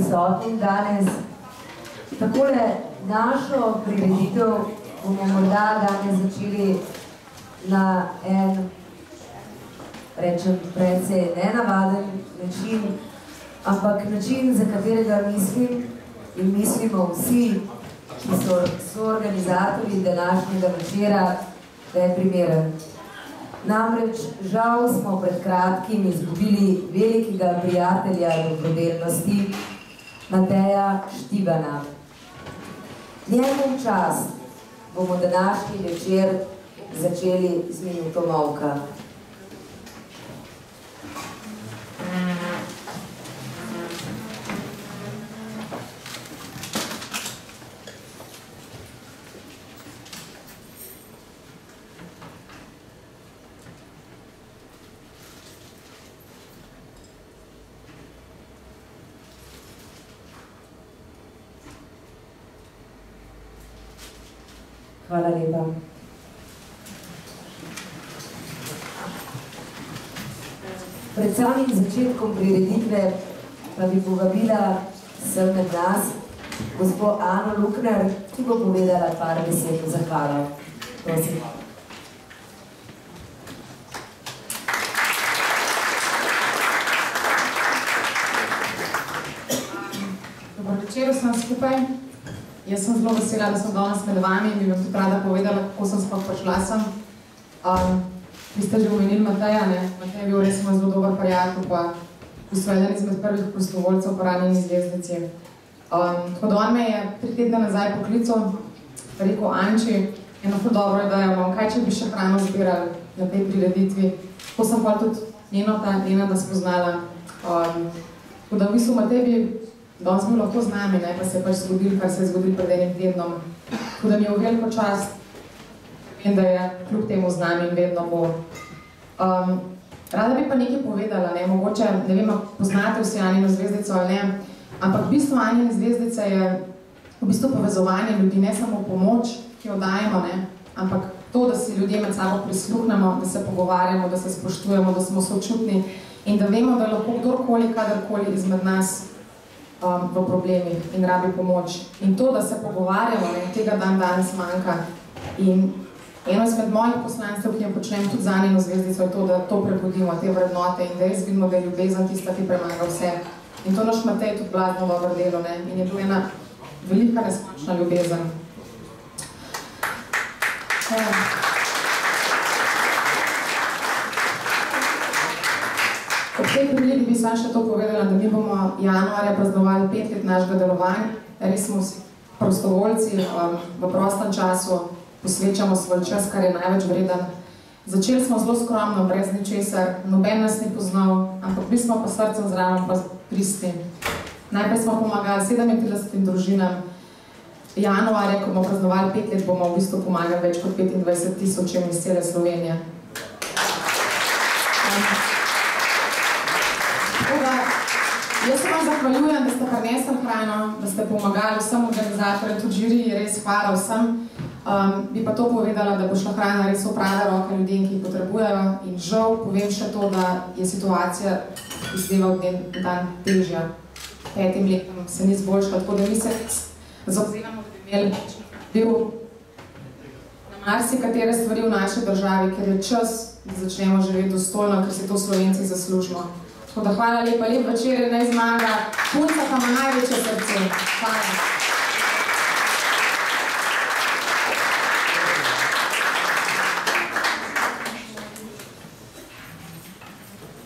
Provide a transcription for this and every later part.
prisotnim danes. Takole našo prireditev bomo morda danes začeli na en, rečem, precej nenavaden način, ampak način, za katerega mislim in mislimo vsi, ki so organizatorji današnjega večera, da je primeren. Namreč, žal smo pred kratkim izgubili velikega prijatelja dobrodelnosti, Mateja Štibana. Njemu v čast bomo današnji večer začeli z minuto molka. Hvala lepa. Pred samim začetkom prireditve pa bi povabila sem med nas gospo Ano Lukner, ki bo povedala par besed v zahvalo. Prosim. Dobro večer vsem skupaj. Jaz sem zelo vesela, da sem danes med vami in bi vam tudi rada povedala, kako sem sploh prišla sem. Vi ste že omenili Mateja, ne? Matej je bil res moj zelo dober prijatelj, pa eden izmed prvih prostovoljcev po Ranjeni zvezdici. Tako da on me je 3 tedne nazaj poklical, rekel, Anči, eno ful dobro idejo imam, kaj če bi še hrano zbirali na tej prireditvi. Tako sem pa tudi njena da spoznala. Tako da v bistvu Matej bi danes bil lahko z nami, ne, pa se je pač zgodil, kar se je zgodil pred enim tednom. Tako da mi je v veliko čast, vem, da je kljub temu z nami in vedno bo. Rada bi pa nekaj povedala, ne, mogoče, ne vem, poznate vsi Anjino zvezdico ali ne, ampak bistvo Anjine zvezdice je v bistvu povezovanje ljudi, ne samo pomoč, ki jo dajemo, ne, ampak to, da si ljudje med sabo prisluhnemo, da se pogovarjamo, da se spoštujemo, da smo sočutni in da vemo, da lahko kdorkoli, kadarkoli izmed nas v problemih in rabi pomoč. In to, da se pogovarjamo, ne, tega dan danes manjka. In eno izmed mojih poslanstev, ki jo počnem tudi z Anjino zvezdico, je to, da to prebudimo, te vrednote in da res vidimo, da je ljubezen tista, ki premaga vse. In to naš Matej tudi blazno dobro delo, ne, in je bila ena velika neskončna ljubezen. Ob tej priliki bi sam še to povedala, da mi bomo januarja praznovali 5 let našega delovanja. Res smo vsi prostovoljci, v prostem času posvečamo svoj čas, kar je največ vreden. Začeli smo zelo skromno, brez ničesar, noben nas ni poznal, ampak bili smo pa srcem zraven pa pristni. Najprej smo pomagali 37 družinam. Januarja, ko bomo praznovali 5 let, bomo v bistvu pomagali več kot 25 000 iz cele Slovenije. Jaz se vam zahvaljujem, da ste prinesli hrano, da ste pomagali vsem organizatorjem, tudi žiriji, res hvala vsem. Bi pa to povedala, da bo šla hrana res v prave roke ljudem, ki jih potrebujejo. In žal povem še to, da je situacija iz dneva v dan težja. 5 letom se ni zboljšala, tako da mi se zavzemamo, da bi imeli bil na marsikatere stvari v naši državi, ker je čas, da začnemo živeti dostojno, ker si to Slovenci zaslužimo. Tako da hvala lepa, lep večer, naj zmaga punca, pa ima največje srce. Hvala.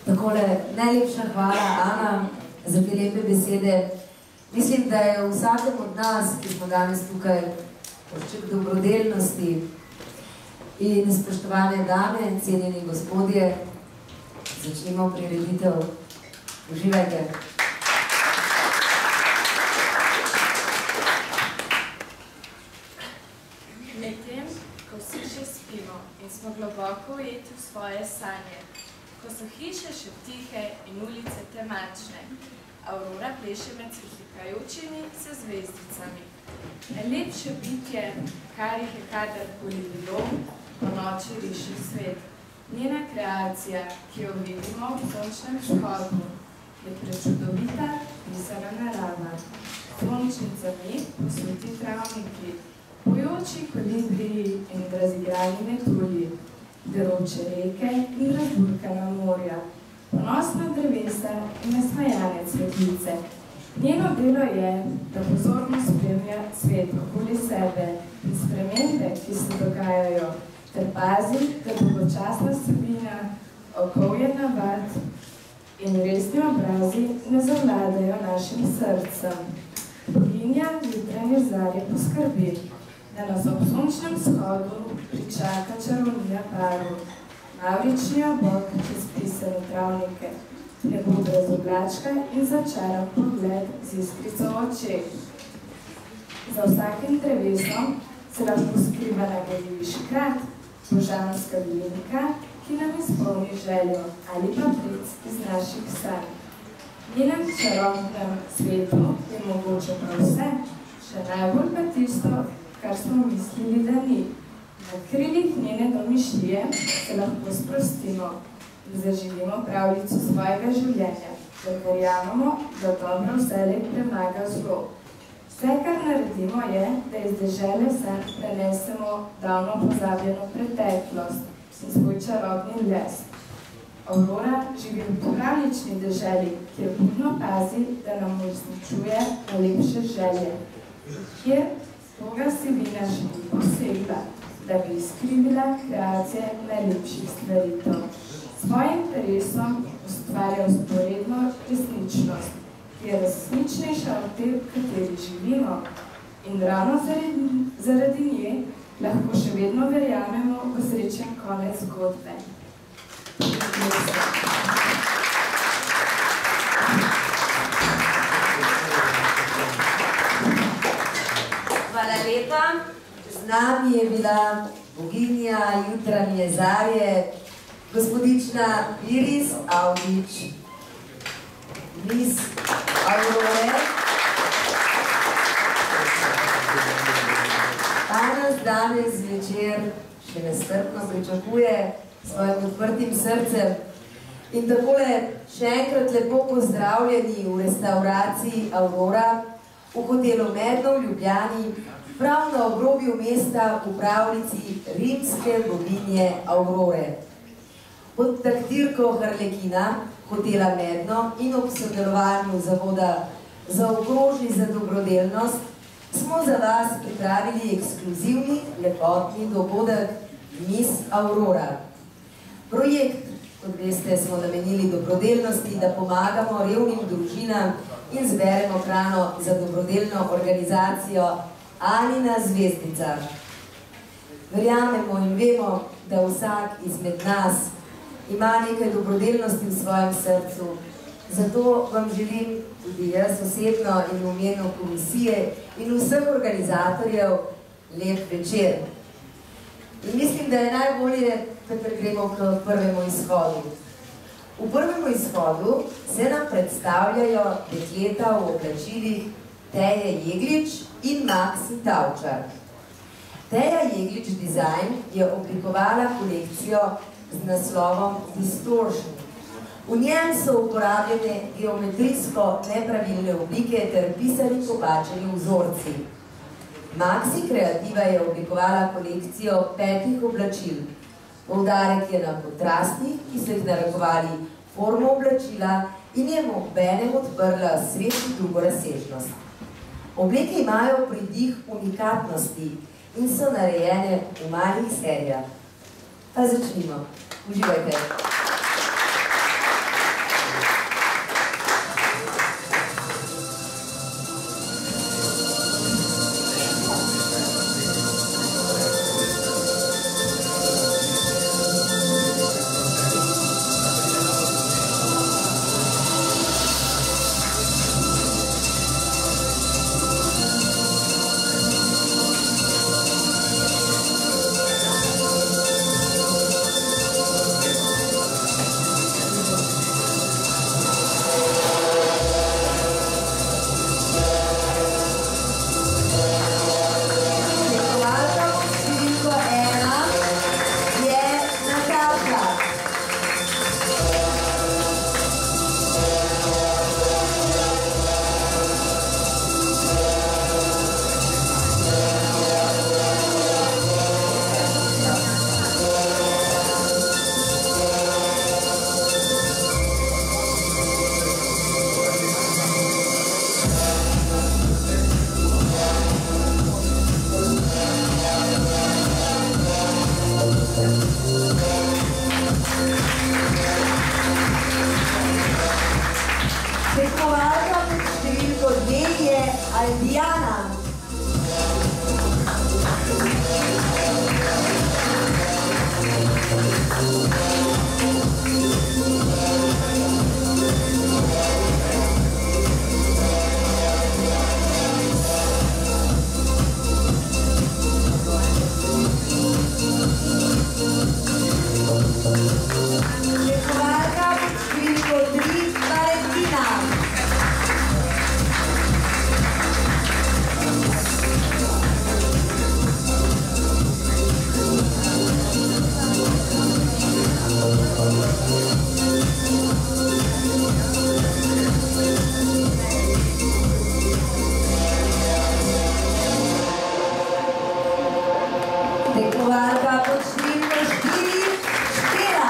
Takole, najlepša hvala, Ana, za te lepe besede. Mislim, da je vsakem od nas, ki smo danes tukaj, občutek dobrodelnosti in spoštovane dame, cenjeni gospodje, začnimo prireditev. Uživajte. Medtem, ko vsi še spimo in smo globoko ujeti v svoje sanje, ko so hiše še tihe in ulice temačne, Aurora pleše med svetikajočimi se zvezdicami. Najlepše bitje, kar jih je kadarkoli bilo, po noči riši svet. Njena kreacija, ki jo vidimo v sončnem školku, je prečudovita pisana narava. Sončnicami posveti travniki, pojoči kolibriji in razigrani metulji, deroče reke in razburkana morja, ponosna drevesa in nasmejane cvetlice. Njeno delo je, da pozorno spremlja svet okoli sebe in spremembe, ki se dogajajo, ter pazi, da dolgočasna vsebina, okovje navad in resni obrazi ne zavladajo našim srcem. Boginja jutranje zarje poskrbi, da nas ob sončnem shodu pričaka čarovnija paru, mavrični obok čez pisane travnike, nebo brez oblačka in začaran pogled z iskrico v očeh. Za vsakim drevesom se lahko skriva nagajljivi škrat, božanska vilinka, ki nam izpolni željo ali pa pric iz naših sanj. V njenem čarobnem svetu je mogoče prav vse, še najbolj pa tisto, kar smo mislili, da ni. Na krilih njene domišljije se lahko sprostimo in zaživimo pravljico svojega življenja, da verjamemo, da dobro vselej premaga zlo. Vse, kar naredimo, je, da iz dežele sanj prenesemo davno pozabljeno preteklost in svoj čarobni les. Aurora živi v pravlični deželi, kjer budno pazi, da nam uresničuje najlepše želje. Kjer toga si vina še ni posegla, da bi izkrivila kreacije najlepših stvaritev. Svojim interesom ustvarja usporedno resničnost, ki je resničnejša od te, v kateri živimo. In ravno zaradi nje lahko še vedno verjamemo v srečen konec zgodbe. Hvala lepa. Z nami je bila boginja jutranje zarje, gospodična Iris Avdić, Miss Aurore. Ta nas danes večer še nestrpno pričakuje s svojim odprtim srcem. In takole še enkrat lepo pozdravljeni v restauraciji Aurora v hotelu Medno v Ljubljani, prav na obrobju mesta v pravljici rimske boginje Aurore. Pod taktirko Harlekina, hotela Medno in ob sodelovanju Zavoda Zaokrožji za dobrodelnost smo za vas pripravili ekskluzivni lepotni dogodek Miss Aurora. Projekt, kot veste, smo namenili dobrodelnosti, da pomagamo revnim družinam in zberemo hrano za dobrodelno organizacijo Anina zvezdica. Verjamemo in vemo, da vsak izmed nas ima nekaj dobrodelnosti v svojem srcu. Zato vam želim tudi jaz osebno in v imenu komisije in vseh organizatorjev lep večer. In mislim, da je najbolje, kakor gremo k prvemu izhodu. V prvemu izhodu se nam predstavljajo dekleta v oblačilih Teje Jeglič in Maxi Tavčar. Teja Jeglič Design je oblikovala kolekcijo z naslovom Distortion. V njem so uporabljene geometrijsko nepravilne oblike ter pisani popačeni vzorci. Maxi Kreativa je oblikovala kolekcijo 5 oblačil. Poudarek je na kontrastih, ki so jih narekovali formo oblačila in je obenem odprla svet drugo razsežnost. Obleke imajo pridih unikatnosti in so narejene v malih serijah. Pa začnimo. Uživajte! Tekmovalka pod številko 2 je Aldijana. Tekmovalka pod številko 3 Valentina. Tekmovalka pod številko 4 Štela.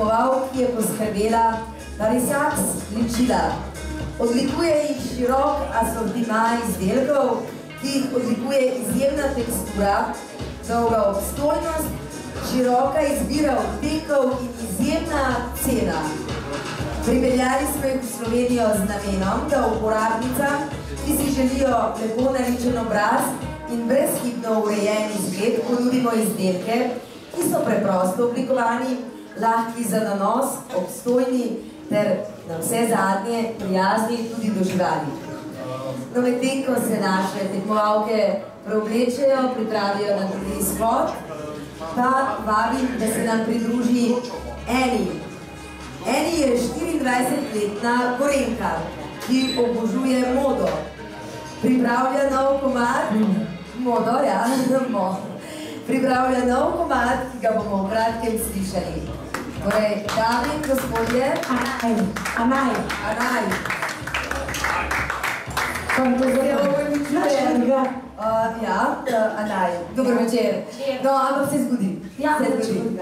tekmovalk, ki je poskrbela, da je vsak ličila. Odlikuje jih širok asortima izdelkov, ki jih odlikuje izjemna tekstura, dolga obstojnost, široka izbira odtenkov in izjemna cena. Pripeljali smo jih v Slovenijo z namenom, da uporabnicam, ki si želijo lepo naričen obraz in brezhibno urejen izgled, ponudimo izdelke, ki so preprosto oblikovani, lahki za nanos, obstojni ter na vse zadnje prijazni tudi do živali. No, medtem, ko se naše tekmovalke preoblečejo, pripravijo na tudi spot, pa vabim, da se nam pridruži Eni. Eni je 24-letna Gorenjka, ki obožuje modo. Pripravlja nov komad, modo, ja, pripravlja nov komad, ki ga bomo v kratkem slišali. Torej, dame in gospodje, Anaj. Ja, Anaj, dobro večer. No, ampak se zgodi. Ja, se zgodi.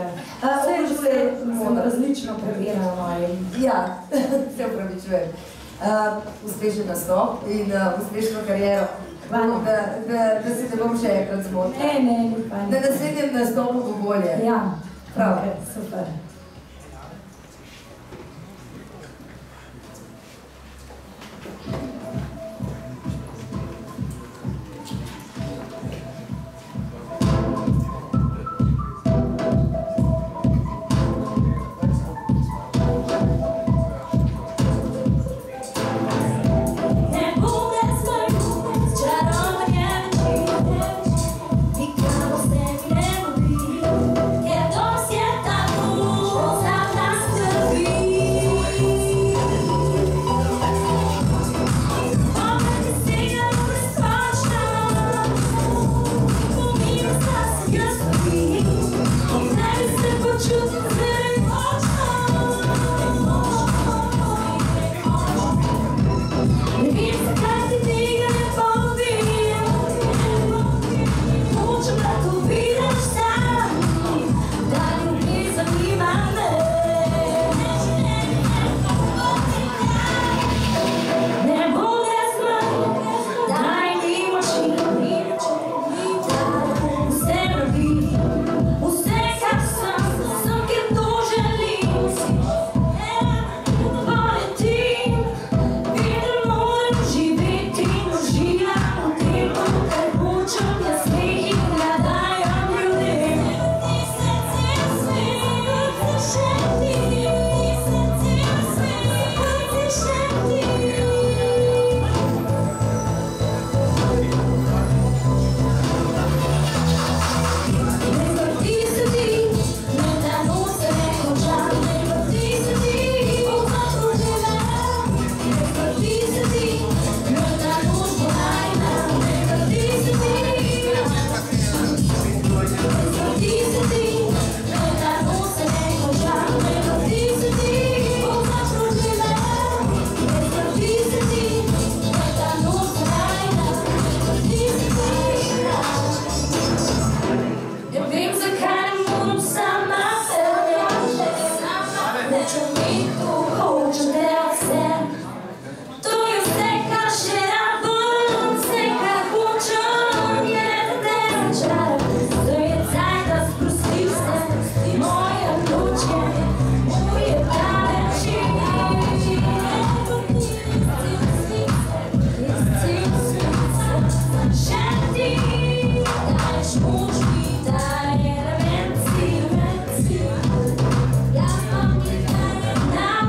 Sem različno preverjala moje. Ja, se upravičujem. Uspešen nastop in uspešno kariero. Da se ne bom še enkrat zmotila. Ne, ni pa ne. Na naslednjem nastopu bo bolje. Ja, prav. Super. Now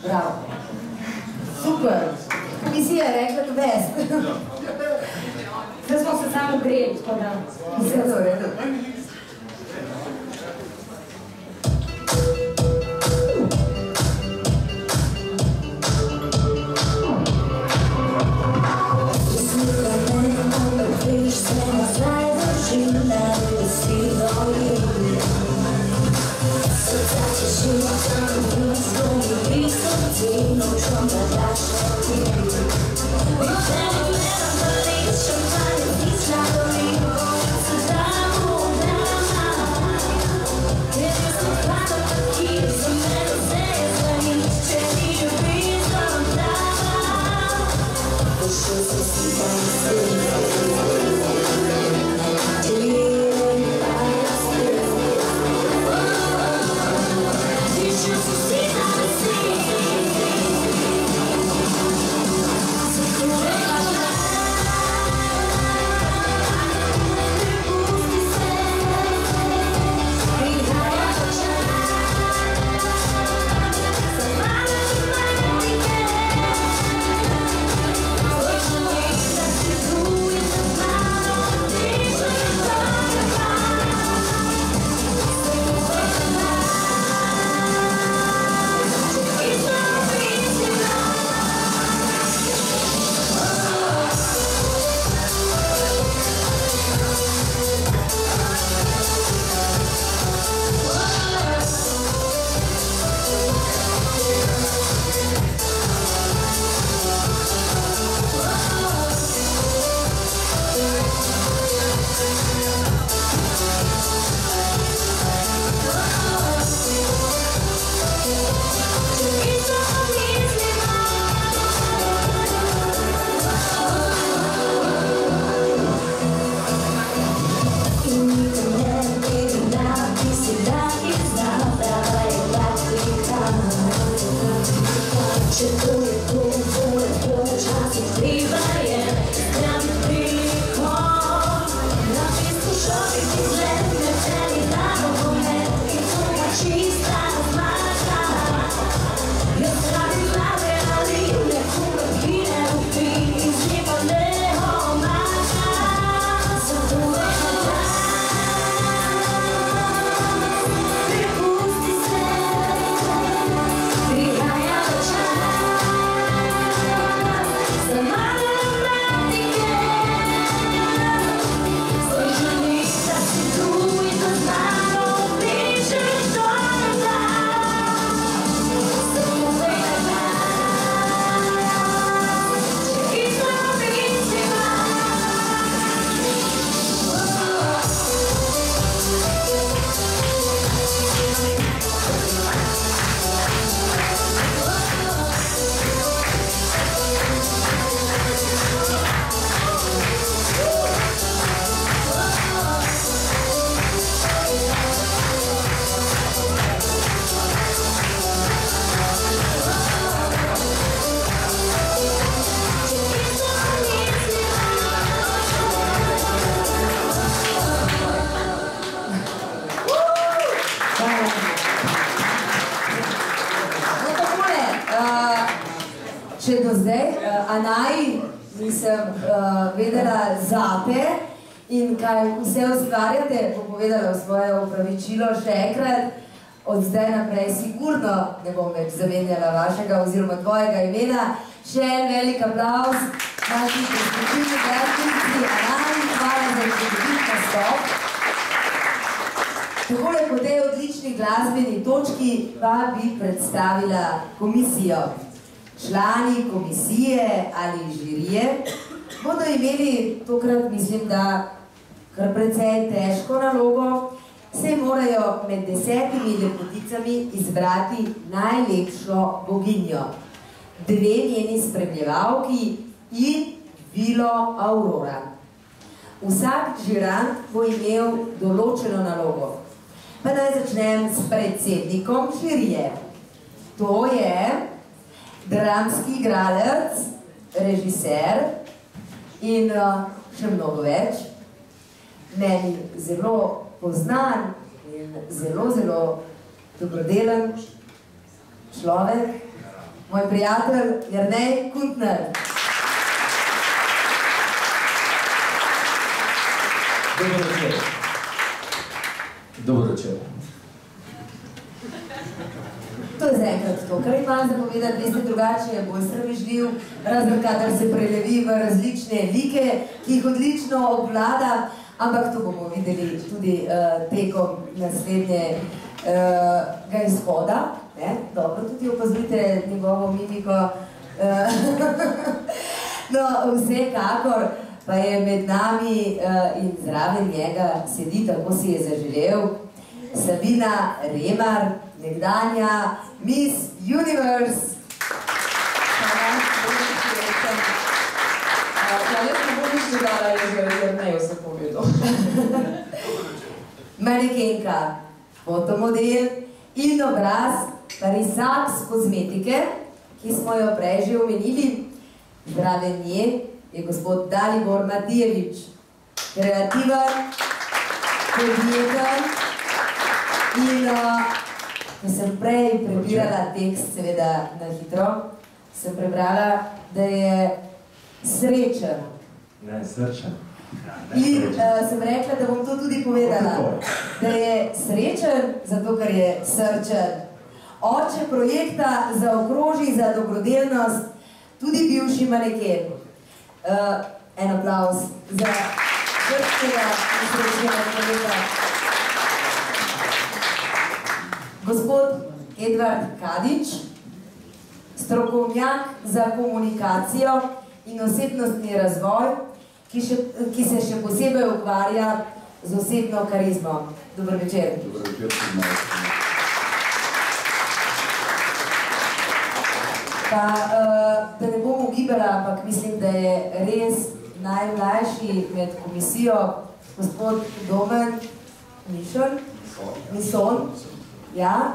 Bravo. Super. Komisija je rekla the best. Zdaj smo se samo greli, tako da. Vse to redu. Če do zdaj, Anaji nisem vedela zate in kaj vse ustvarjate, bom povedala svoje opravičilo še enkrat. Od zdaj naprej sigurno ne bom več zamenjala vašega oziroma tvojega imena. Še en velik aplavz naši preskočilni glasbenici Anaji, hvala za čudovit nastop. Takole po tej odlični glasbeni točki pa bi predstavila komisijo. Člani komisije ali žirije bodo imeli tokrat, mislim, da kar precej težko nalogo, se morajo med 10 lepoticami izbrati najlepšo boginjo, 2 njeni spremljevalki in vilo Aurora. Vsak žirant bo imel določeno nalogo. Pa naj začnem s predsednikom žirije. To je dramski igralec, režiser in še mnogo več. Meni zelo poznan in zelo dobrodelen človek, moj prijatelj Jernej Kuntner. Dobro večer. Dobro večer. To je zaenkrat to, kar imam zapovedati, veste, drugače je bolj sramežljiv, razen kadar se prelevi v različne like, ki jih odlično obvlada, ampak to bomo videli tudi tekom naslednjega izhoda. Dobro, tudi opazujte njegovo mimiko. No, vsekakor pa je med nami in zraven njega sedi, tako si je zaželel, Sabina Remar, nekdanja Miss Universe. Ja, jaz ne bom nič dodala, jaz ga Jerneju se povedal. Manekenka, fotomodel in obraz Parisax kozmetike, ki smo jo prej že omenili. Zraven nje je gospod Dalibor Matijevič, kreativen, podjeten in ko sem prej prebirala tekst, seveda na hitro, sem prebrala, da je srečen. Ne, srčen. In sem rekla, da bom to tudi povedala, da je srečen, zato ker je srčen. Oče projekta Zaokroži za dobrodelnost, tudi bivši maneken. En aplavz za srčnega in srečnega človeka. Gospod Edvard Kadič, strokovnjak za komunikacijo in osebnostni razvoj, ki se še posebej ukvarja z osebno karizmo. Dober večer. Dober večer, tudi malo. Pa, da ne bom ugibala, ampak mislim, da je res najmlajši med komisijo gospod Domen Mison. Ja,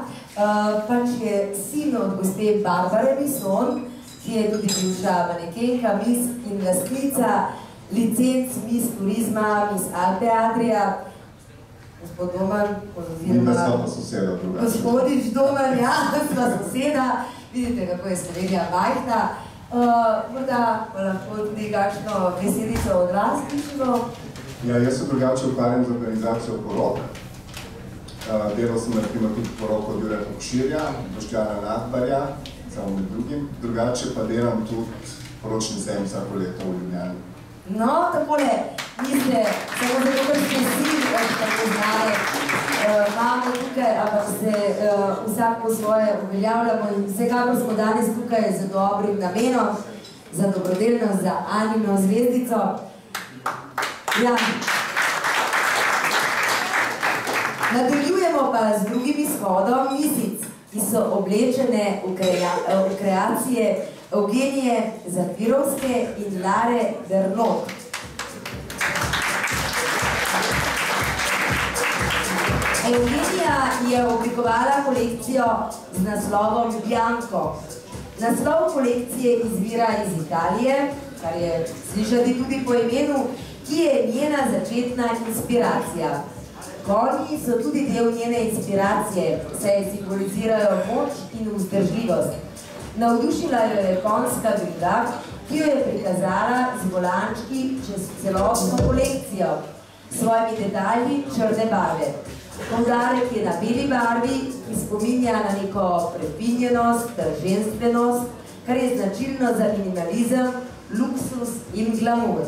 pač je sin od gospe Barbare Mison, ki je tudi bivša manekenka, Miss in lastnica licenc Miss Turizma, Miss Alpe Adria. Gospod Domen, In da smo pa soseda drugače. Gospodič Domen, ja, sva soseda. Vidite, kako je Slovenija majhna. Morda pa lahko tudi kakšno besedico od vas slišimo. Ja, jaz se drugače ukvarjam z organizacijo porok. Delal sem naprimer tudi poroko od Jure Pokširja, Boštjana Nadbarja, samo med drugim. Drugače pa delam tudi poročni sejem vsako leto v Ljubljani. No, takole, mislite, samo zato, ker ste vsi tako znali, imamo tukaj, ampak se vsak po svoje uveljavljamo in vsekakor smo danes tukaj z dobrim namenom, za dobrodelnost, za Anino zvezdico. Ja. Nadaljujemo pa z drugim izhodom misic, ki so oblečene v kreacije Eugenije Zafirovske in Lare Bernot. Eugenija je oblikovala kolekcijo z naslovom Bianco. Naslov kolekcije izvira iz Italije, kar je slišati tudi po imenu, ki je njena začetna inspiracija. Konji so tudi del njene inspiracije, saj simbolizirajo moč in vzdržljivost. Navdušila jo je konjska briga, ki jo je prikazala z volančki čez celotno kolekcijo, s svojimi detalji črne barve. Poudarek je na beli barvi, ki spominja na neko prefinjenost ter ženstvenost, kar je značilno za minimalizem, luksus in glamour.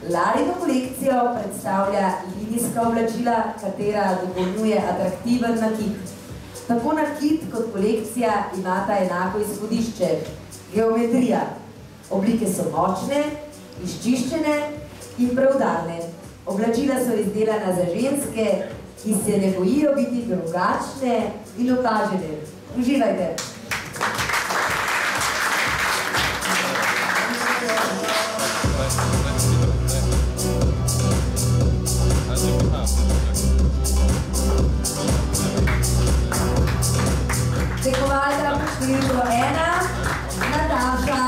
Larino kolekcijo predstavlja linijska oblačila, katera dopolnjuje atraktiven nakit. Tako nakit kot kolekcija imata enako izhodišče, geometrija. Oblike so močne, izčiščene in preudarne. Oblačila so izdelana za ženske, ki se ne bojijo biti drugačne in opažene. Uživajte! Tekovalka številko 1, Nataša.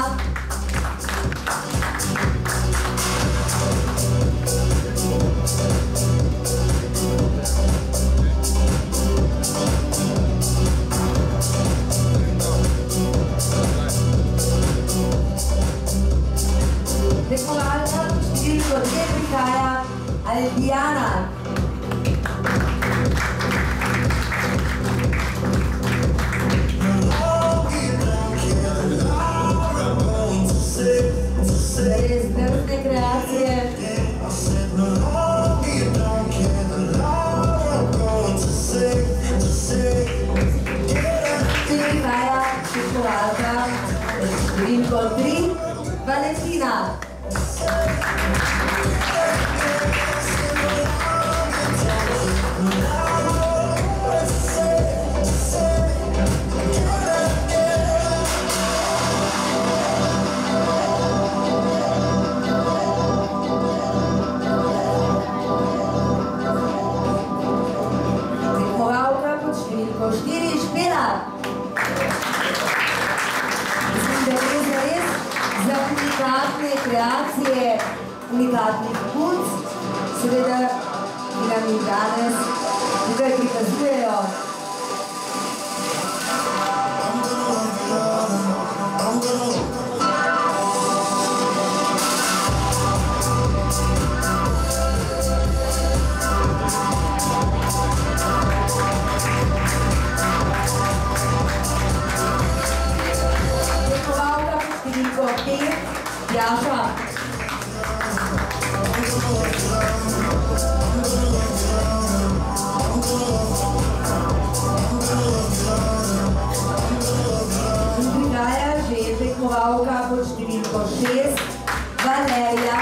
Diana. Res drzne kreacije. Prihaja čekovalka številko 3, Valentina. Tekmovalka pod številko 4, Špela. Mislim, da gre zares za unikatne kreacije, unikatnih punc, seveda, ki nam jih danes tukaj prikazujejo. Tekmovalka pod številko 5, Jaša. In prihaja že tekmovalka pod številko 6, Valerija.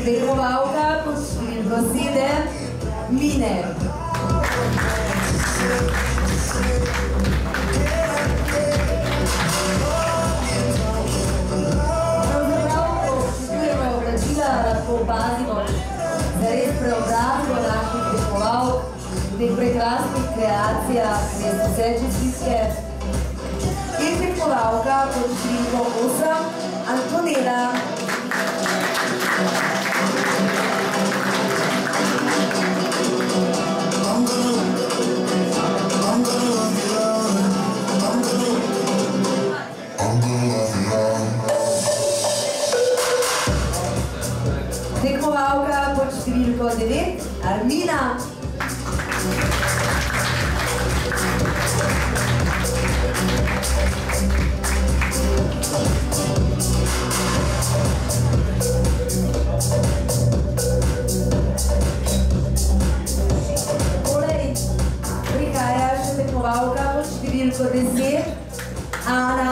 Tekmovalka pod številko 7, Mine. Pravzaprav, ko občudujemo oblačila, lahko opazimo zares preobrazbo naših tekmovalk v teh prekrasnih kreacijah, res vse čestitke. In tekmovalka pod številko 8, Antonela. Tekmovalka pod številko 9, Armina. Poleg prihaja še tekmovalka pod številko 10, Ana.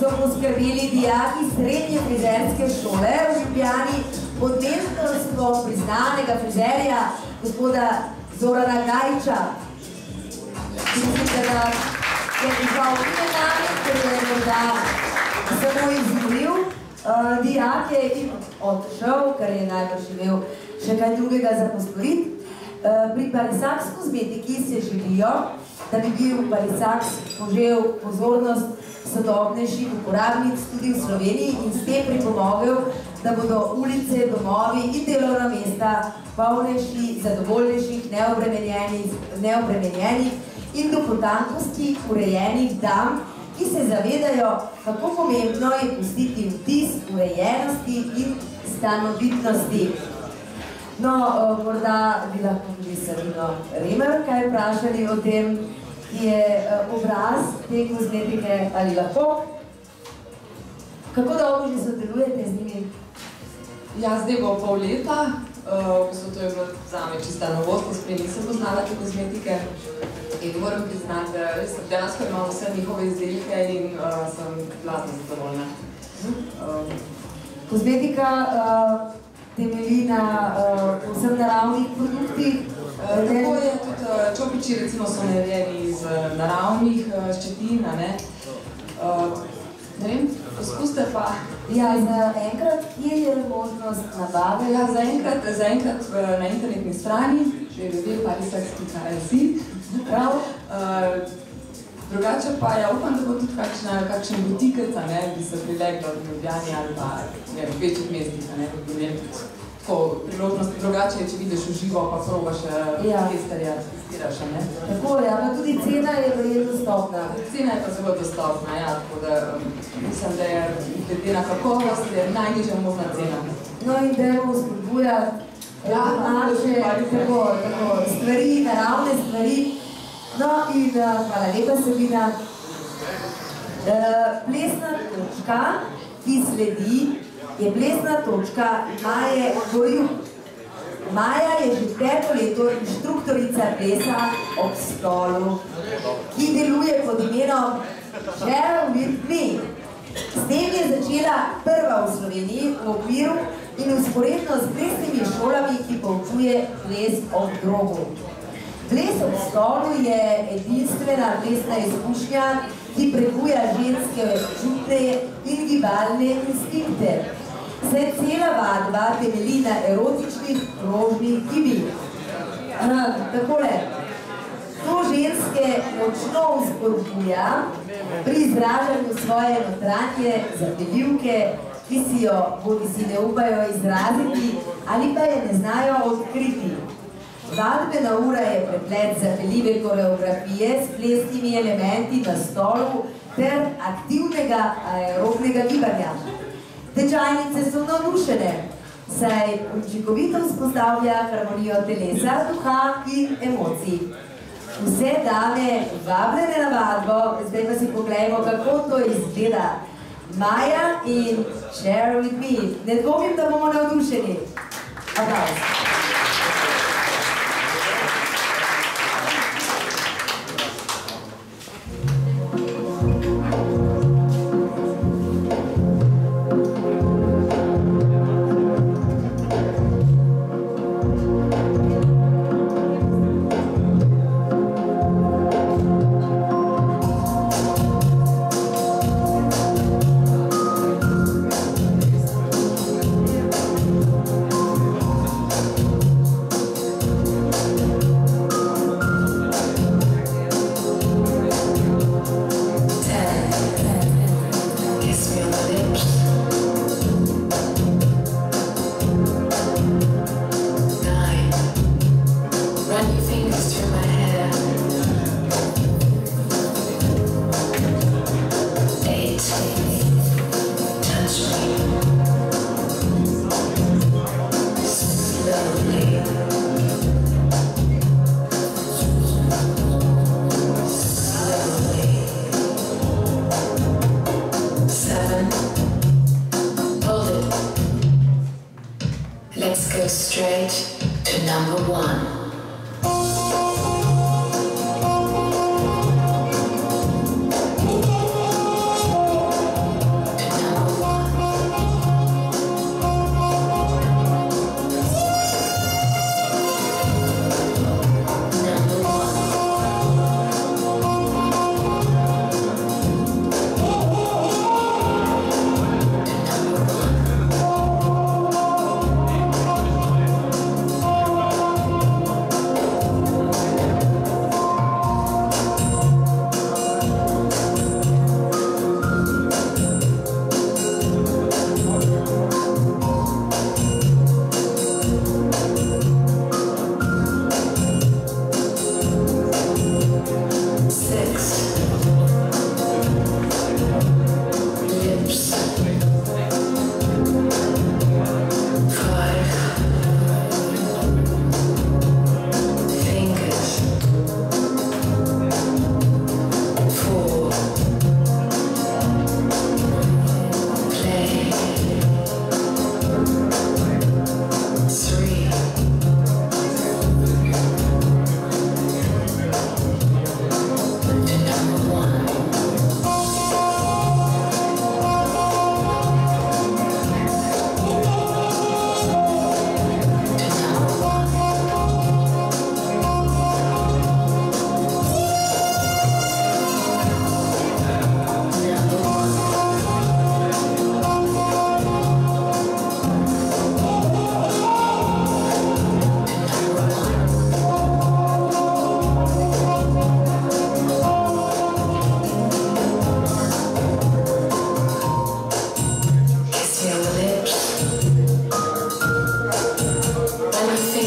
So poskrbeli dijaki srednje frizerske šole v Ljubljani pod mentorstvom priznanega frizerja gospoda Zorana Gajča. Mislim, da je prišel tudi nami, ker je morda samo izgledil dijake in odšel, ker je najbolj imel še kaj drugega za postoriti. Pri Parisax kozmetiki se želijo, da bi bil Parisax požel pozornost sodobnejših uporabnic tudi v Sloveniji in s tem pripomogel, da bodo ulice, domovi in delovna mesta polnejši, zadovoljnejših, neobremenjenih in do potankosti urejenih dam, ki se zavedajo, kako pomembno je pustiti vtis urejenosti in stanovitnosti. No, morda bi lahko tudi Sabino Remer kaj vprašali o tem, ki je obraz te kozmetike, ali lahko? Kako dolgo že sodelujete z njimi? Ja, zdaj bo pol leta. V bistvu to je bilo zame čista novost, jaz prej nisem poznala te kozmetike. In moram priznati, da res dejansko imam vse njihove izdelke in sem blazno zadovoljna. Kozmetika temelji na povsem naravnih produktih. Tako je, tudi čopiči recimo so narejeni iz naravnih ščetin, ne vem, poskuste pa. Ja, zaenkrat, kje je možnost nabave? Ja, zaenkrat na internetni strani, www.parisex.si. Prav. Drugače pa ja upam, da bo tudi kakšen butikec, bi se prilegla v Ljubljani ali pa v večjih mestih, da bi imeli tako priložnost. Drugače je, če vidiš v živo, pa probaš testerja, testiraš, ne? Tako, ja, pa tudi cena je verjetno dostopna. Cena je pa zelo dostopna, ja, tako da mislim, da je glede na kakovost je najnižja možna cena. No in dajmo spodbujati naše stvari, naravne stvari. No in hvala lepa, Sabina. Plesna točka, ki sledi, je plesna točka Maje Gorjup. Maja je že 5. leto inštruktorica plesa ob stolu, ki deluje pod imenom Share with me. S tem je začela prva v Sloveniji v okviru in vzporedno s plesnimi šolami, ki poučuje ples ob drogu. Ples ob stolu je edinstvena plesna izkušnja, ki prebuja ženske čutne in gibalne instinkte. Saj cela vadba temelji na erotičnih krožnih gibih. Takole, to ženske močno vzpodbuja pri izražanju svoje notranje zapeljivke, ki si jo bodisi ne upajo izraziti ali pa je ne znajo odkriti. Vadbena ura je preplet zapeljive koreografije s plesnimi elementi na stolu ter aktivnega aerobnega gibanja. Tečajnice so navdušene, saj učinkovito vzpostavlja harmonijo telesa, duha in emocij. Vse dame vabljene na vadbo, zdaj pa si pogledajmo, kako to izgleda. Maja in Share with me. Ne dvomim, da bomo navdušeni. Aplauz.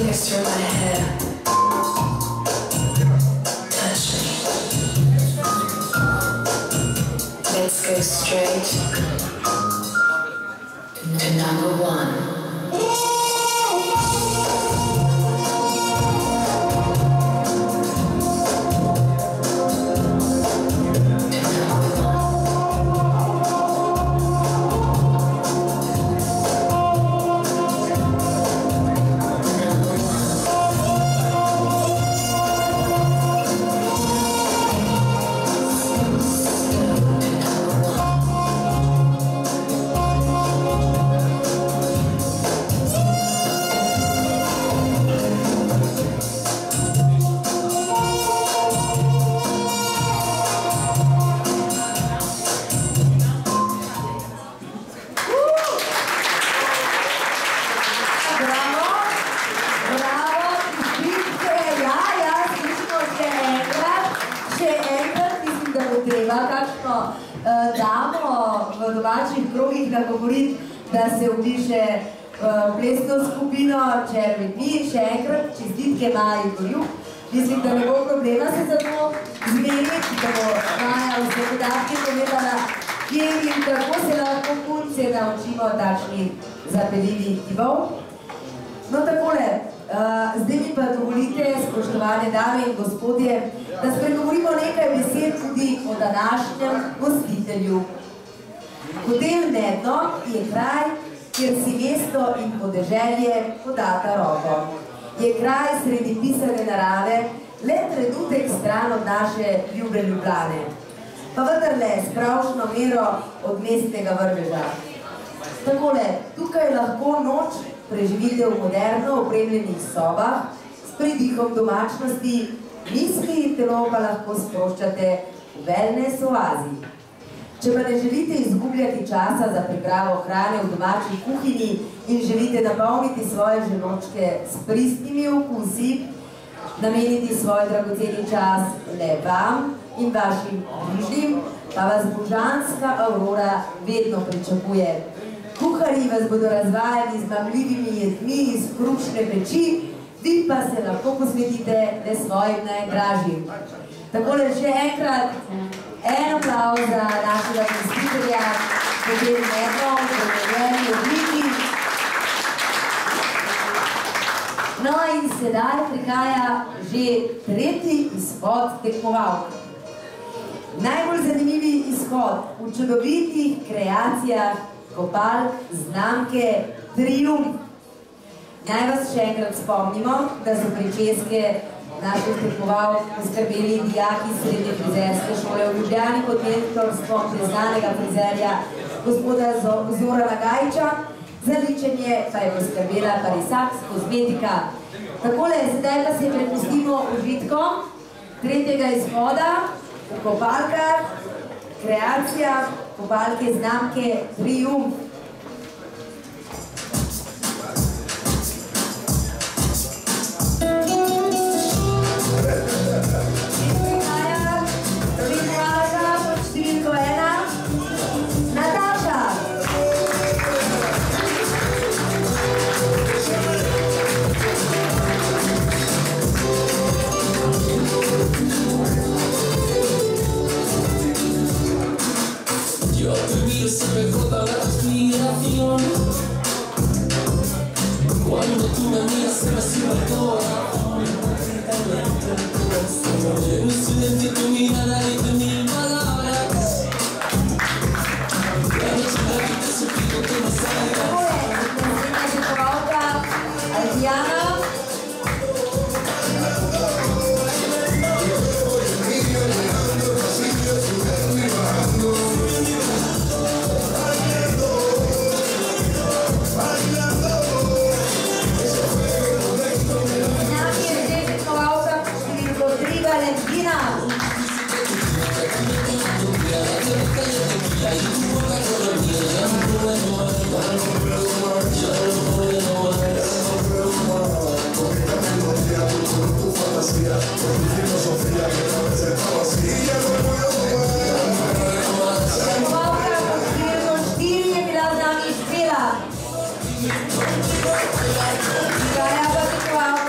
fingers through my hair. Touch me. Let's go straight to number one. Da se vpiše plesno skupino Červi dni, še enkrat čestitke Maji Gorjuh. Mislim, da ne bo problema se za to zmeniti, da bo Maja vse podatke povedala, kje in kako se lahko punce naučimo takšnih zapeljivih gibov. No takole, zdaj mi pa dovolite, spoštovane dame in gospodje, da spregovorimo nekaj besed tudi o današnjem gostitelju. Hotel Nedno je kraj, kjer si mesto in podeželje podata roko. Je kraj sredi pisane narave, le trenutek stran od naše ljube Ljubljane. Pa vendarle s pravšno mero od mestnega vrveža. Takole, tukaj lahko noč preživite v moderno opremljenih sobah, s pridihom domačnosti, misli in telo pa lahko sproščate v wellness oazi. Če pa ne želite izgubljati časa za pripravo hrane v domači kuhinji in želite napolniti svoje želočke s pristnimi okusi, nameniti svoj dragoceni čas le vam in vašim bližnjim, pa vas božanska Aurora vedno pričakuje. Kuharji vas bodo razvajali z mamljivimi jedmi iz krušne peči, vi pa se lahko posvetite le svojim najdražjim. Takole še enkrat, en aplauz za našega gostitelja, Hotel Nedno, v prenovljeni obliki. No in sedaj prihaja že tretji izhod tekmovalk. Najbolj zanimivi izhod v čudovitih kreacijah kopalk znamke Triumf. Naj vas še enkrat spomnimo, da so pričeske naših tekmovalk poskrbeli dijaki srednje frizerske šole v Ljubljani pod mentorstvom priznanega frizerja gospoda Zorana Gajiča. Za ličenje pa je poskrbela Parisax kozmetika. Takole, sedaj pa se prepustimo užitkom tretjega izhoda v kopalkah, kreacija kopalke znamke Triumf. Siempre corta la respiración. Cuando tú me miras se me sube el corazón. Lleno silencio tu mirada y tu mil palabras. La noche la que te suplico que no salgas. Prihaja pa tekmovalka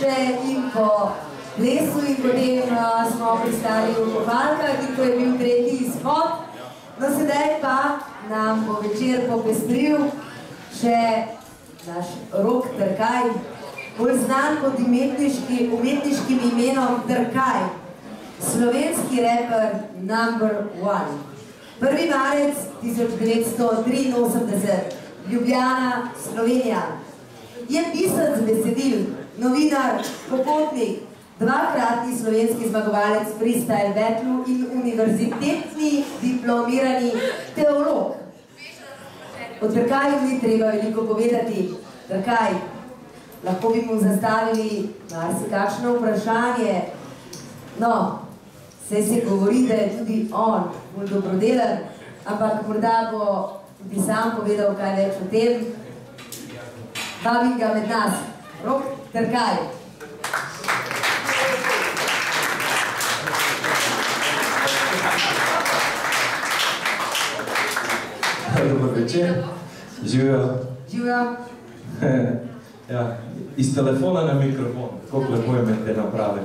še in po plesu in potem smo pristali v Kovalkah in to je bil tretji izhod. No, sedaj pa nam bo večer popestril še naš Rok Trkaj, bolj znan pod umetniškim imenom Trkaj, slovenski reper number one. 1. marec 1983, Ljubljana, Slovenija. Je pisec besedil, novinar, popotnik, dvakratni slovenski zmagovalec freestyle battlu in univerzitetni diplomirani teolog. O Trkaju ni treba veliko povedati. Trkaj, lahko bi mu zastavili marsikakšno vprašanje. No, saj se govori, da je tudi on bolj dobrodelen, ampak morda bo tudi sam povedal kaj več o tem. Vabim ga med nas, Rok Trkaj. Dobar večer, živijo. Živijo. Ja, iz telefona na mikrofon, koliko lepo je med te naprave.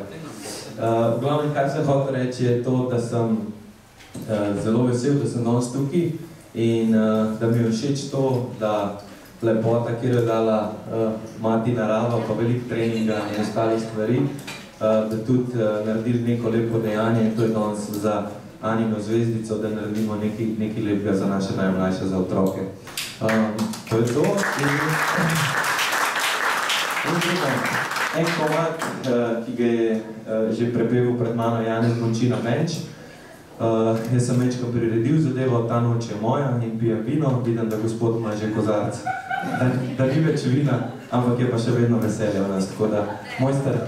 Glavno, kar sem hotel reči, je to, da sem zelo vesel, da sem danes tukaj in da mi je všeč to, da lepota, kjer je dala mati narava, pa veliko treninga in ostalih stvari, da tudi naredili neko lepo dejanje in to je danes za Anino zvezdico, da naredimo nekaj lepega za naše najmlajše, za otroke. To je to. En komad, ki ga je že prepeval pred mano Janez Bončina Benč. Jaz sem večko priredil zadevo, ta noč je moja in pijem vino, vidim, da gospod ima že kozarc. Da ni več vina, ampak je pa še vedno veselje v nas, tako da mojster.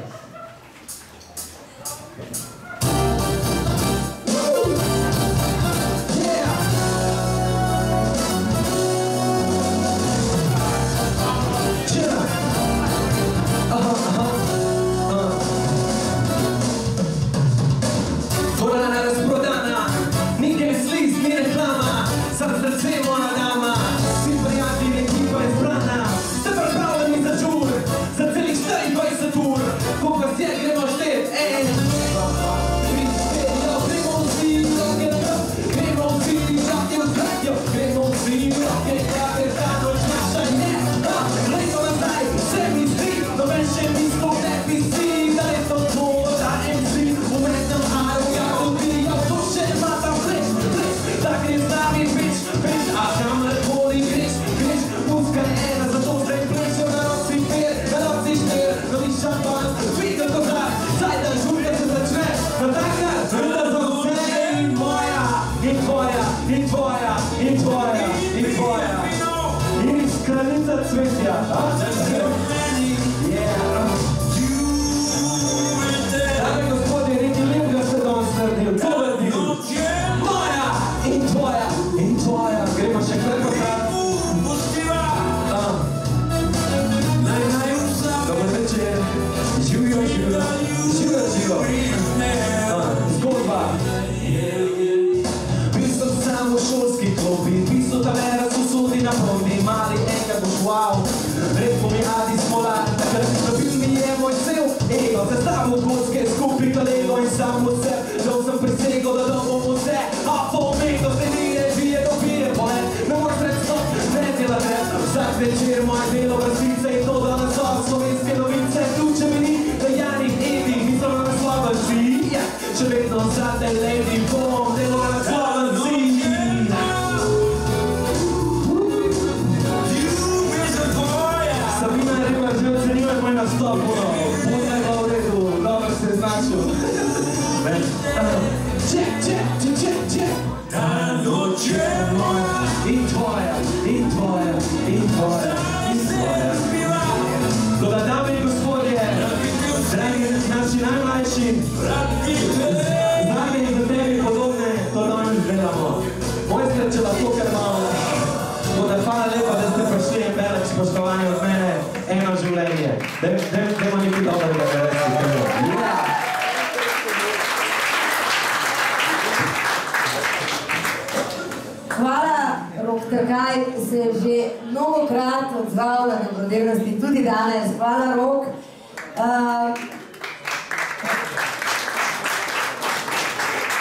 Hvala, Rok Trkaj se je že mnogokrat odzval na dobrodelnosti, tudi danes. Hvala, Rok.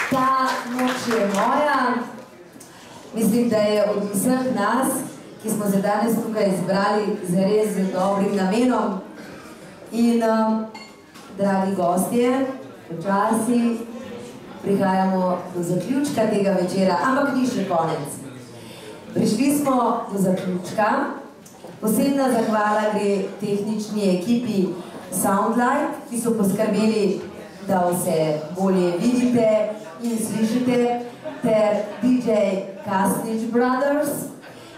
Ta noč je moja. Mislim, da je od vseh nas, ki smo se danes tukaj izbrali zares z dobrim namenom. In, dragi gostje, počasi prihajamo do zaključka tega večera, ampak ni še konec. Prišli smo do zaključka. Posebna zahvala gre tehnični ekipi Soundlight, ki so poskrbeli, da vse bolje vidite in slišite, ter DJ Kasnič Brothers,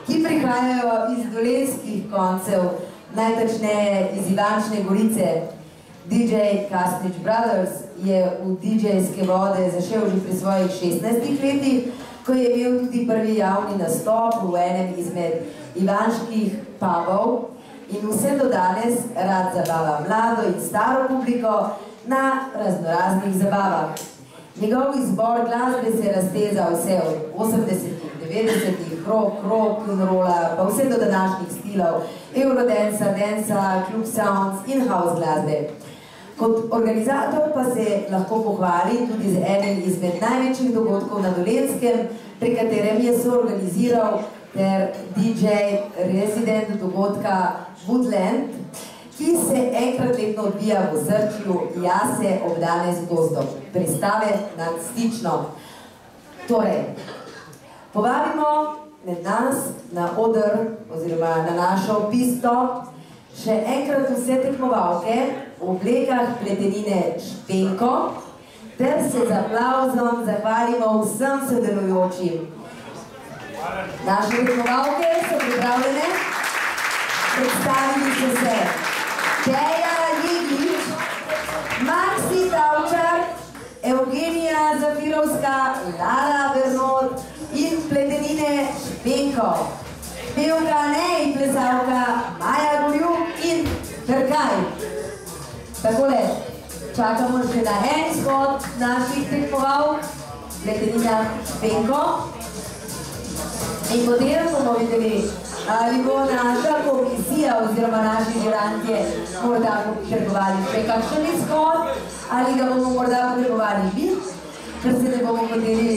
ki prihajajo iz dolenskih koncev, najtočneje iz Ivančne Gorice. DJ Kasnič Brothers je v DJ-ske vode zašel že pri svojih 16 letih, ko je imel tudi prvi javni nastop v enem izmed ivanških pubov in vse do danes rad zabava mlado in staro publiko na raznoraznih zabavah. Njegov izbor glasbe se razteza vse od 80-ih, 90-ih, rock, rock'n'rolla, pa vse do današnjih stilov, eurodansa, dansa, club sounds in house glasbe. Kot organizator pa se lahko pohvali tudi z enim izmed največjih dogodkov na Dolenskem, pri katerem je soorganiziral ter DJ resident dogodka Woodland, ki se enkrat letno odvija v srčju Jase obdane z gozdom, pristave nad Stično. Torej, povabimo med nas na oder oziroma na našo pisto še enkrat vse tekmovalke v oblekah pletenine Špenko, ter se z aplavzom zahvalimo vsem sodelujočim. Naše tekmovalke so pripravljene, predstavili so se Teja Jeglič, Maxi Tavčar, Evgenija Zafirovska, Lara Bernot in pletenine Špenko. Pevka in plesalka Maja Gorjuk in Trkaj. Takole, čakamo še na en izhod naših tekmovalk, pletenina Špenko. In potem bomo videli, ali bo naša komisija oziroma naši žirantje morda potrebovali še kakšen izhod, ali ga bomo morda potrebovali mi, ker se ne bomo hoteli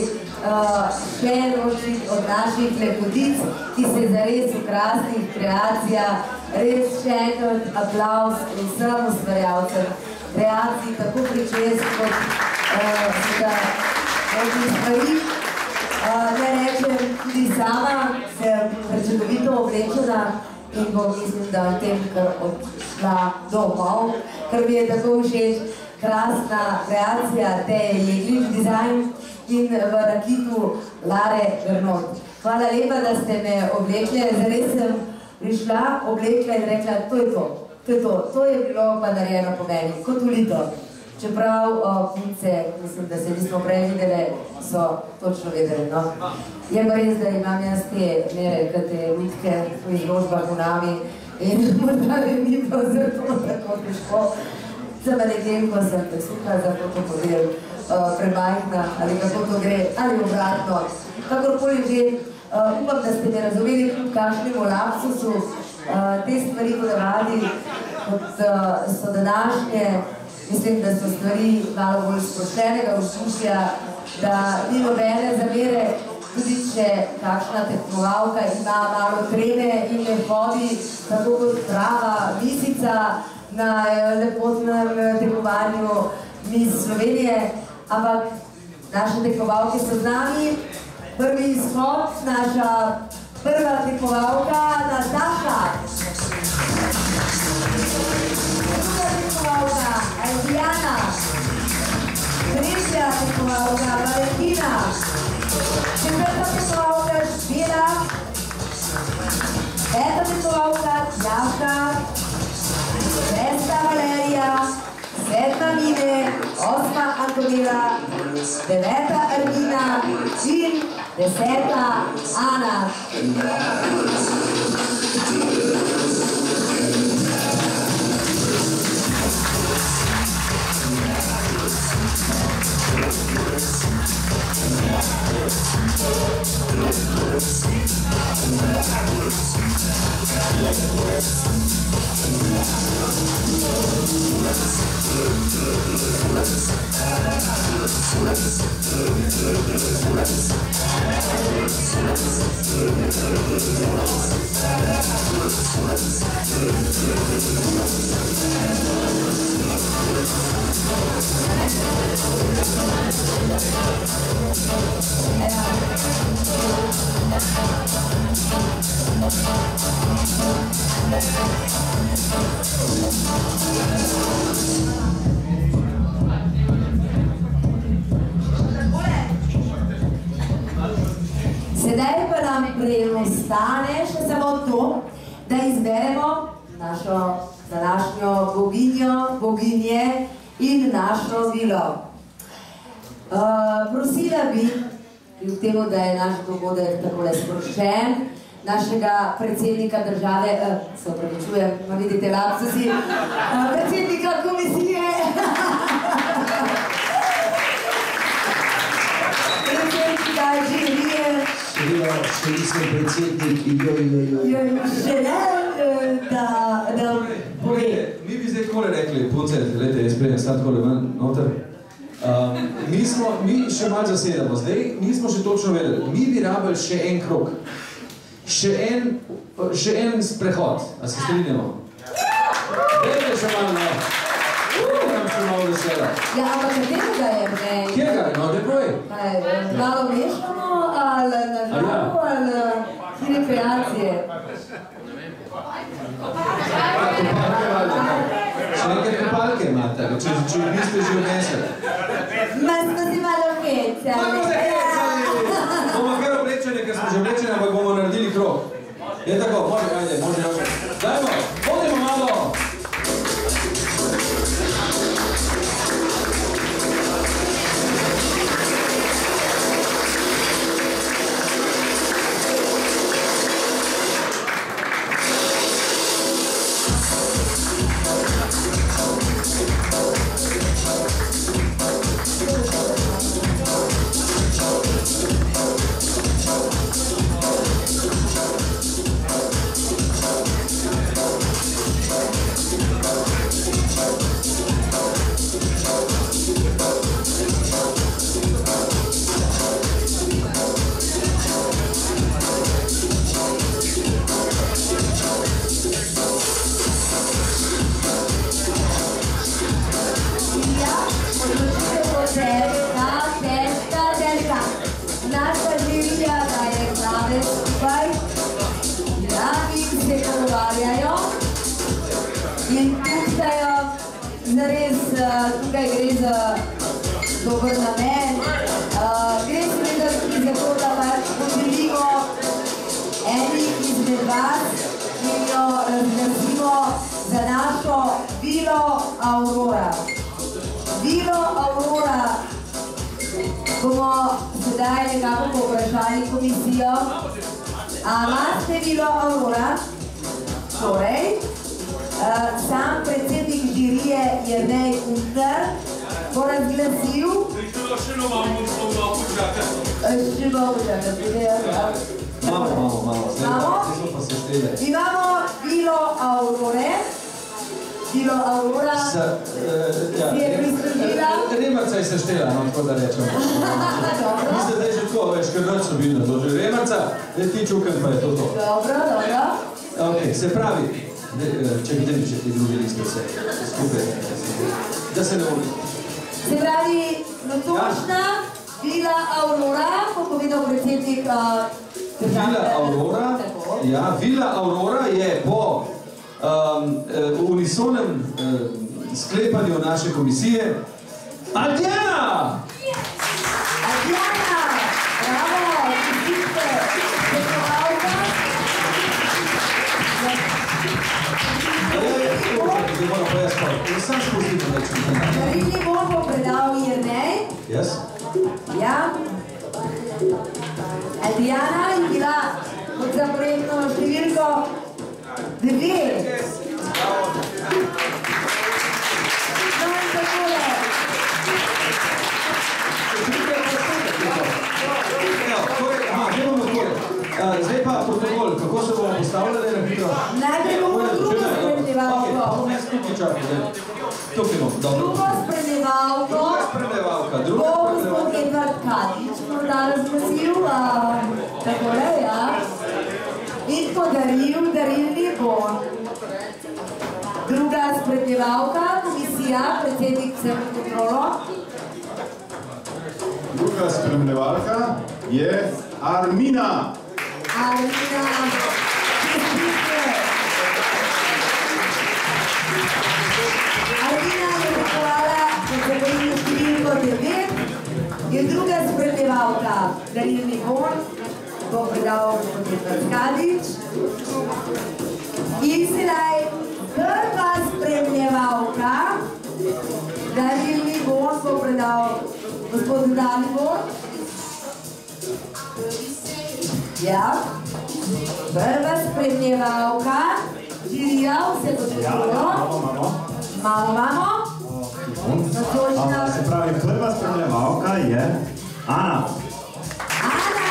še ločiti od naših lepotic, ki se zares v krasnih kreacijah, res še enkrat aplavz vsem ustvarjalcem kreacij, tako pričesk kot stvari. Ne rečem, tudi sama sem prečudovito oblečena in bom mislim, da v tem kar odšla domov, ker mi je tako všeč krasna kreacija Teje Jeglič Design in v nakitu Lare Bernot. Hvala lepa, da ste me oblekle, zares sem prišla, oblekla in rekla, to je to. To je bilo pa narejeno po meni, kot ulito. Čeprav punce, mislim, da se nismo prej videli, so točno vedeli, no. Je pa res, da imam jaz te mere, kot te lutke v izložbah v nami in morda ne ni bilo zato tako težko. Sem pa nekaj, ko sem presukla za fotopodel premajhna, ali kako to gre, ali obratno. Kakorkoli že, upam, da ste me razumeli, kakšnemu lapsusu te stvari podavali, kot so današnje. Mislim, da so stvari malo bolj sproštenega vzdušja, da ni nobene zamere, tudi če kakšna tekmovalka ima malo treme in ne hodi tako kot prava misica na lepotnem tekmovanju Miss Slovenije, ampak naše tekmovalke so z nami. Prvi izhod, naša prva tekmovalka Nataša. Druga tekmovalka Adriana. Tretja tekmovalka Valentina. Četvrta tekmovalka Špela. Peta tekmovalka Tjaša. Šesta Valerija. Sedma Mine. Osma Antonila. Deveta Ermina. In deseta Ana. Sedaj pa nam preostane še samo to, da izberemo našo današnjo boginje in našo vilo. Prosila bi, kljub temu, da je naš dogodek takole sproščen, našega predsednika države, se opravičujem, ma vidite lapsusi, predsednika komisije, predsednika žirije, še nisem predsednik, da pove. Mi bi zdaj takole rekli, punce, gledajte, jaz prejem sad takole ven, noter. Mi še malo zasedamo, zdaj nismo še točno vedeli, mi bi rabili še en krog, še en sprehod, a se strinjamo? Dajte še malo, nam še malo vesela. Ja, ampak katerega je mnej? Kjerga je, no, da povej? Malo mešamo, ali na žalu, ali rekreacije? Še nekaj kopalke imate, če niste že vnesli. Ma smo si malo hecali. Malo se hecali! Bomo kar oblečeni, ker smo že oblečeni, ampak bomo naredili krog. Je tako, može. Dajmo, hodimo malo! Tukaj gre za dober namen. Gre seveda tudi za to, da pač podelimo eni izmed vas in jo razglasimo za našo Vilo Aurora. Vilo Aurora bomo sedaj nekako povprašali komisijo. A imate Vilo Aurora? Torej, sam predsednik žirije Jernej Kuntner bo razglasil... Še malo počakati. Malo. Zdaj pa se štele. Imamo Vilo Aurore. Vilo Aurora si je prislužila. Remarca je se štela, tako da rečem. Mi ste zdaj že tako, več, ker noč so vidno. To že Remarca, ti čukam pa je to. Dobro. Ok, se pravi, če vidim še ti drugi liste vse skupaj, da se ne vodi. Se pravi, notočna Vila Aurora, ko povedal predsednik Vila Aurora je po unisonem sklepanju naše komisije Adjana! Adjana! Bravo! Čestitke! Čestitke! Darilni bom bo predal Jernej. Yes. Ja. Adjana je bila pod zaporedno številko 2. No in takole. Zdaj pa protokol, kako se bomo postavljali na hitro? Najprej bomo drugo spremljevalko. Tukaj bom, dobro. Drugo spremljevalko. Bo gospod Edvard Katič morda razglasil, takole, ja. In podaril darilni Bon. Druga spremljevalka, komisija, predsednik za kontrolo. Druga spremljevalka je Armina. Armina, čestitke. Armina je prikovala kategorijo številko 9, je druga spremljevalka Darilni Bon, bo predal gospodin Vaskadič. In sedaj prva spremljevalka Darilni Bon bo predal gospodin Dalibor. Ja, prva spremljevalka, žirija, vse početilo. Malo imamo. Se pravi, prva spremljevalka je Ana. Ana!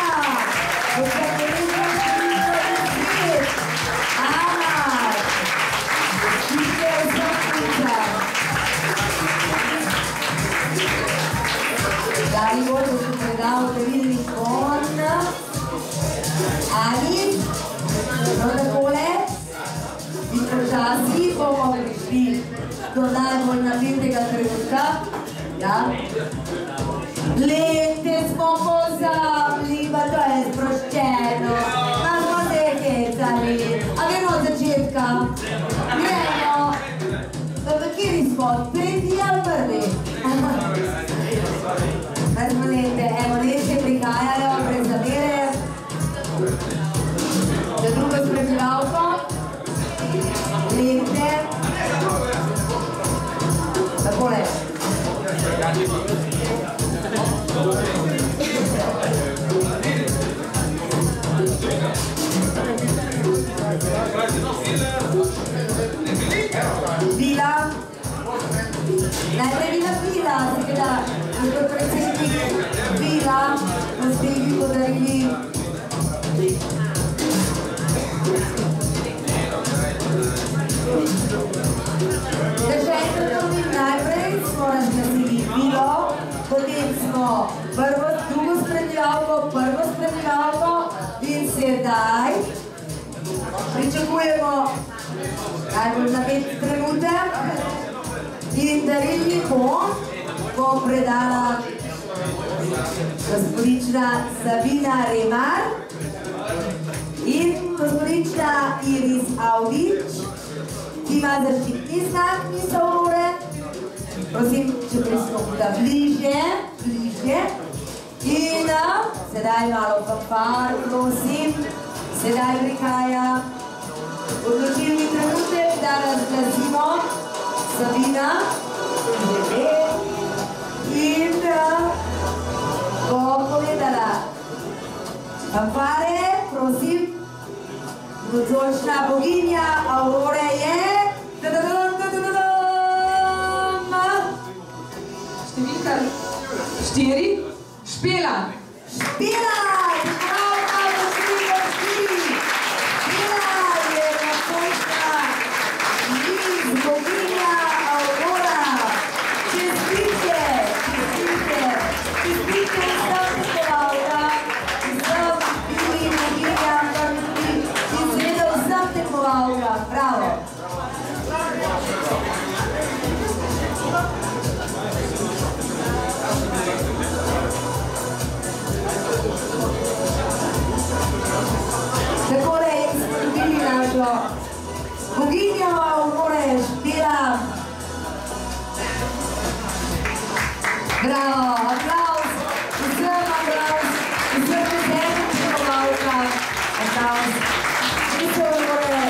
Ana! Čistite vsem kućam. Dalibor bo se predal Darilni Bon. Ani, no takole, in počasi bomo prišli do najbolj napetega trenutka. Ja. Lente smo pozabili, pa to je sproščeno. Pa smo se hecali. A gremo od začetka? Gremo. V kjeri smo? Tretji ali prvi? Kaj smo lente? Evo, lente prihajajo brez zavere. Za drugo spremljevalko. Lente. Takole. Vila. Najprej Vila, seveda, gospod predsednik Vila, nas bi vi podarili najprej smo razglasili Vilo, potem smo drugo spremljevalko in sedaj pričakujemo najbolj napet trenutek in Darilni Bon bo predala gospodična Sabina Remar in gospodična Iris Audič, ki ima zaščitni znak Miss Aurore. Prosim, če pristopite bližje. In sedaj malo fanfar, prosim. Sedaj prihaja odločilni trenutek, da razglasimo Sabina. In bo povedala fanfare, prosim. Nocojšnja boginja Aurore je številka 4, Špela. Špela! Pravka za številko 4. Špela je nocojšnja boginja Aurora. Čestitke vsem tekmovalkam, vsem bilim boginjam, in seveda vsem tekmovalkam. Bravo! Takole smo dobili našo boginjo Aurore, Špela. Bravo, aplauz, vsem tekmovalkam, aplauz. Miss Aurore.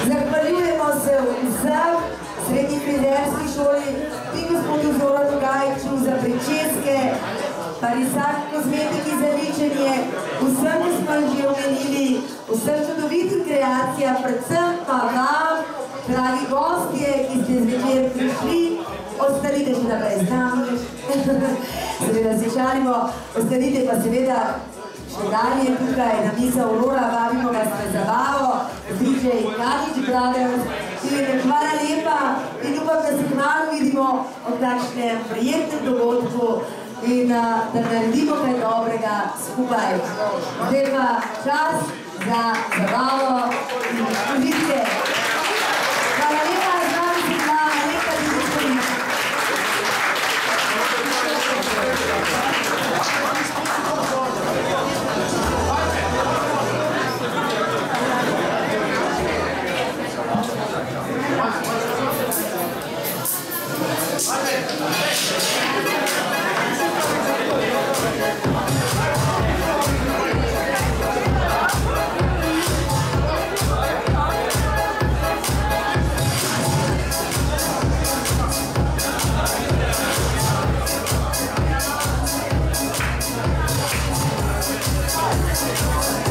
Zahvaljujemo se vsem srednji frizerski šoli in gospodu Zoranu Gajču za pričeske, Parisat kozmetiki za ličenje, vsem, ki smo že omenili, vsem čudovitim kreacijam, predvsem pa vam, dragi gostje, ki ste zvečer prišli, ostanite še naprej z nami, seveda se šalimo, ostanite pa seveda še dalje tukaj na Miss Aurora, vabimo vas na zabavo, DJ Kadič Brothers, hvala lepa in upam, da se kmalu vidimo o takšnem prijetnem dogodku in da naredimo kaj dobrega skupaj. Zdaj pa čas za zabavo in užitke. Hvala lepa, z nami si bila Alenka Dimitrović. Thank you.